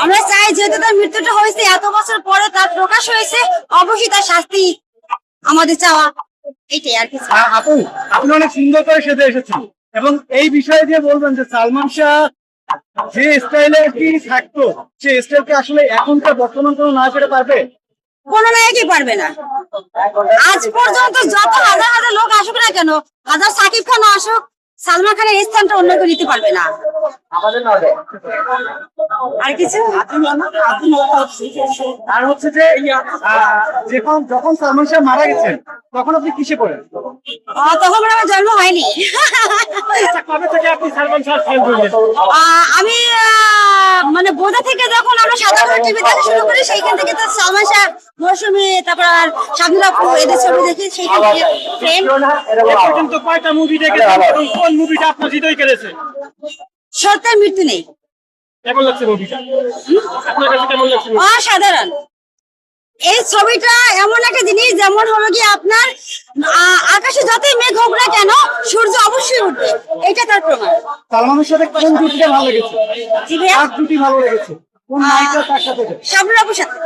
আমরা চাই যেহেতু তার মৃত্যুটা হয়েছে এত বছর পরে তার প্রকাশ হয়েছে, অবশ্যই তার শাস্তি আমাদের চাওয়া, এটাই আর কিছু। আপু, আপনি অনেক সুন্দর করে সেজে এসেছেন এবং এই বিষয়ে যে বলবেন যে সালমান শাহ যে স্টাইলে কি থাকতো, সেই স্টাইলকে আসলে এখনকার বর্তমান কোনো নায়কেরা পারবে? কোন নায়কই পারবে না। আজ পর্যন্ত যত হাজার হাজার লোক আসুক না কেন, হাজার সাকিব খান আসুক, সালমান খানের স্থানটা অন্য কেউ নিতে পারবে না। আর কিছু আর হচ্ছে যে যখন সালমান শাহ মারা গেছেন তখন আপনি কিসে পড়েন? তখন আমার জন্ম হয়নি। আচ্ছা, কবে থেকে আপনি সালমান শাহ ফ্যান হলেন? আমি মানে বোধা থেকে যখন আমরা সাধারণ টিভি দেখা শুরু করি, সেইখান থেকে তো সালমান শাহ, মৌসুমী, তারপর শামিলা আপু এদের ছবি দেখি, সেইখান থেকে প্রেম। এ পর্যন্ত কয়টা মুভি দেখেছেন এবং কোন মুভিটা আপনার হৃদয় কেড়েছে? সত্যের মৃত্যু নেই। কেমন লাগছে মুভিটা? আপনার কাছে কেমন লাগছে? অসাধারণ। এই ছবিটা এমন একটা জিনিস, যেমন হলো কি আপনার আকাশে যতই মেঘ হোক না কেন, সূর্য অবশ্যই উঠবে, এটা তার প্রমাণ। সালমানের সাথে কোন জুটিটা ভালো লেগেছে? জি ভাইয়া, কার জুটি ভালো লেগেছে? কোন নায়িকা তার সাথে? শামিলা আপুর সাথে।